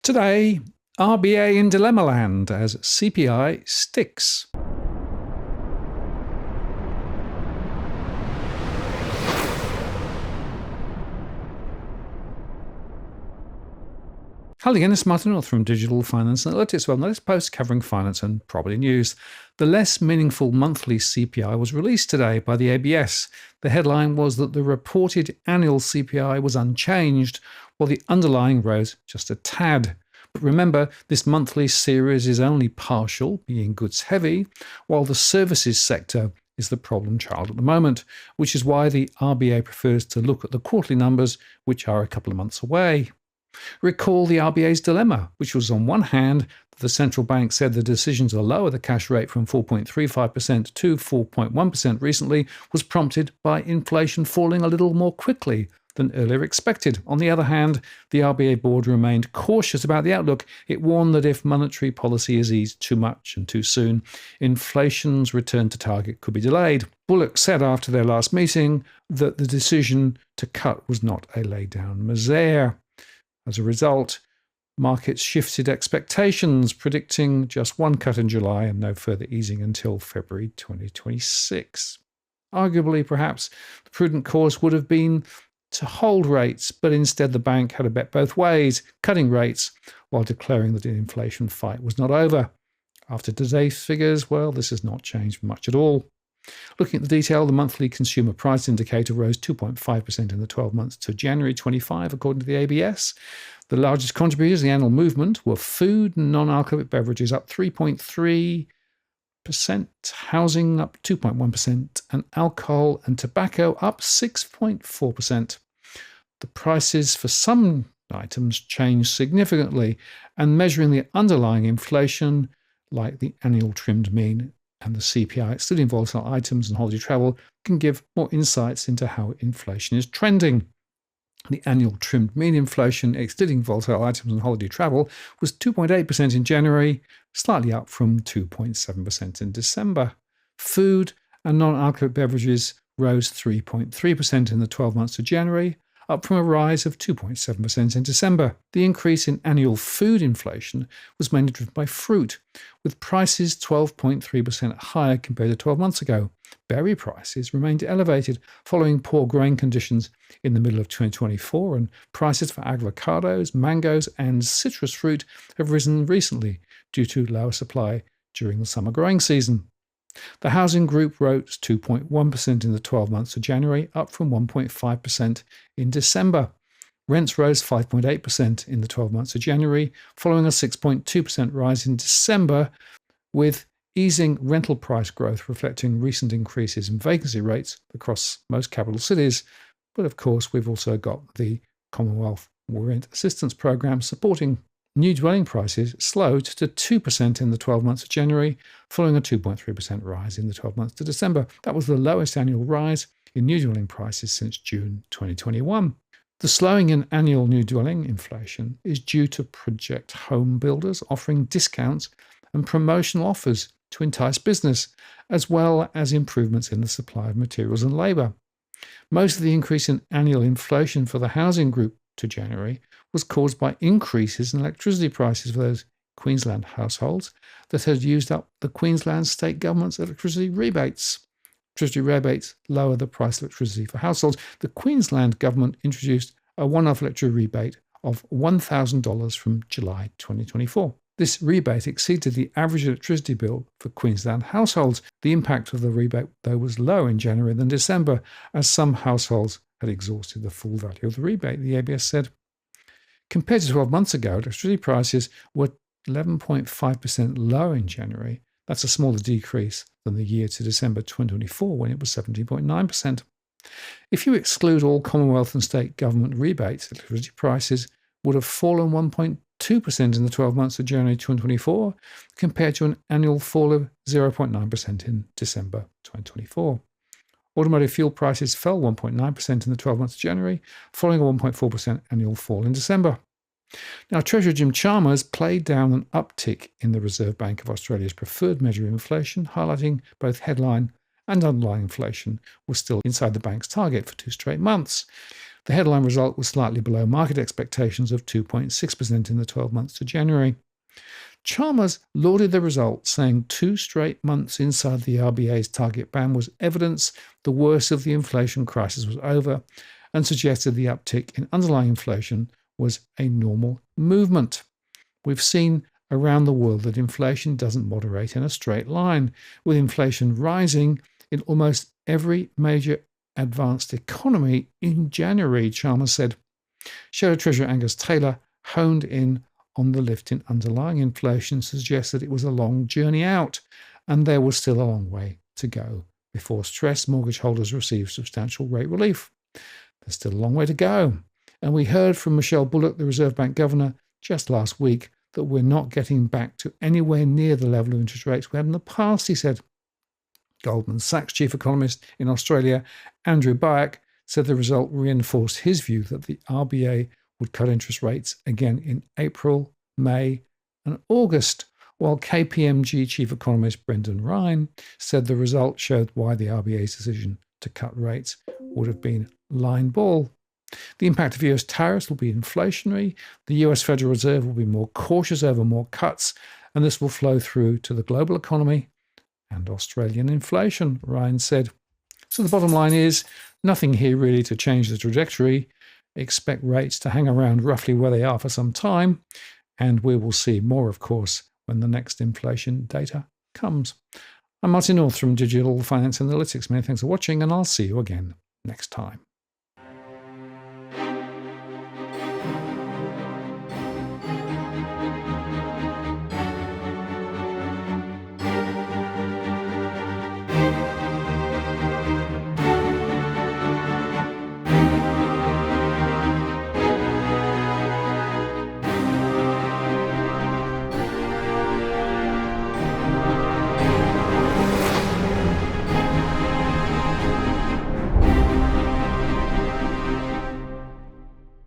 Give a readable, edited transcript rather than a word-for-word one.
Today, RBA in dilemma land as CPI sticks. Hello again, it's Martin North from Digital Finance Analytics. Well, latest post covering finance and property news. The less meaningful monthly CPI was released today by the ABS. The headline was that the reported annual CPI was unchanged, while the underlying rose just a tad. But remember, this monthly series is only partial, being goods heavy, while the services sector is the problem child at the moment, which is why the RBA prefers to look at the quarterly numbers, which are a couple of months away. Recall the RBA's dilemma, which was on one hand, the central bank said the decision to lower the cash rate from 4.35% to 4.1% recently was prompted by inflation falling a little more quickly than earlier expected. On the other hand, the RBA board remained cautious about the outlook. It warned that if monetary policy is eased too much and too soon, inflation's return to target could be delayed. Bullock said after their last meeting that the decision to cut was not a lay-down misere. As a result, markets shifted expectations, predicting just one cut in July and no further easing until February 2026. Arguably, perhaps, the prudent course would have been to hold rates, but instead the bank had a bet both ways, cutting rates while declaring that the inflation fight was not over. After today's figures, well, this has not changed much at all. Looking at the detail, the monthly consumer price indicator rose 2.5% in the 12 months to January 25, according to the ABS. The largest contributors to the annual movement were food and non-alcoholic beverages up 3.3%, housing up 2.1%, and alcohol and tobacco up 6.4%. The prices for some items changed significantly, and measuring the underlying inflation, like the annual trimmed mean and the CPI, excluding volatile items and holiday travel, can give more insights into how inflation is trending. The annual trimmed mean inflation, excluding volatile items and holiday travel, was 2.8% in January, slightly up from 2.7% in December. Food and non-alcoholic beverages rose 3.3% in the 12 months to January, up from a rise of 2.7% in December. The increase in annual food inflation was mainly driven by fruit, with prices 12.3% higher compared to 12 months ago. Berry prices remained elevated following poor growing conditions in the middle of 2024, and prices for avocados, mangoes, and citrus fruit have risen recently due to lower supply during the summer growing season. The housing group rose 2.1% in the 12 months to January, up from 1.5% in December. Rents rose 5.8% in the 12 months to January, following a 6.2% rise in December, with easing rental price growth reflecting recent increases in vacancy rates across most capital cities. But of course, we've also got the Commonwealth Rent Assistance Programme supporting new dwelling prices slowed to 2% in the 12 months of January, following a 2.3% rise in the 12 months to December. That was the lowest annual rise in new dwelling prices since June 2021. The slowing in annual new dwelling inflation is due to project home builders offering discounts and promotional offers to entice business, as well as improvements in the supply of materials and labour. Most of the increase in annual inflation for the housing group to January was caused by increases in electricity prices for those Queensland households that had used up the Queensland state government's electricity rebates. Electricity rebates lower the price of electricity for households. The Queensland government introduced a one-off electricity rebate of $1,000 from July 2024. This rebate exceeded the average electricity bill for Queensland households. The impact of the rebate, though, was lower in January than December, as some households had exhausted the full value of the rebate, the ABS said. Compared to 12 months ago, electricity prices were 11.5% lower in January. That's a smaller decrease than the year to December 2024, when it was 17.9%. If you exclude all Commonwealth and state government rebates, electricity prices would have fallen 1.2% in the 12 months of January 2024, compared to an annual fall of 0.9% in December 2024. Automotive fuel prices fell 1.9% in the 12 months of January, following a 1.4% annual fall in December. Now, Treasurer Jim Chalmers played down an uptick in the Reserve Bank of Australia's preferred measure of inflation, highlighting both headline and underlying inflation was still inside the bank's target for 2 straight months. The headline result was slightly below market expectations of 2.6% in the 12 months to January. Chalmers lauded the result, saying 2 straight months inside the RBA's target band was evidence the worst of the inflation crisis was over, and suggested the uptick in underlying inflation was a normal movement. We've seen around the world that inflation doesn't moderate in a straight line, with inflation rising in almost every major advanced economy in January, Chalmers said. Shadow Treasurer Angus Taylor honed in on the lift in underlying inflation, suggests that it was a long journey out and there was still a long way to go before stressed mortgage holders received substantial rate relief. There's still a long way to go. And we heard from Michelle Bullock, the Reserve Bank governor, just last week that we're not getting back to anywhere near the level of interest rates we had in the past, he said. Goldman Sachs chief economist in Australia, Andrew Bayek, said the result reinforced his view that the RBA would cut interest rates again in April, May, and August, while KPMG chief economist Brendan Ryan said the result showed why the RBA's decision to cut rates would have been line ball. The impact of US tariffs will be inflationary. The US Federal Reserve will be more cautious over more cuts, and this will flow through to the global economy and Australian inflation, Ryan said. So the bottom line is nothing here really to change the trajectory. Expect rates to hang around roughly where they are for some time, and we will see more, of course, when the next inflation data comes. I'm Martin North from Digital Finance Analytics. Many thanks for watching, and I'll see you again next time.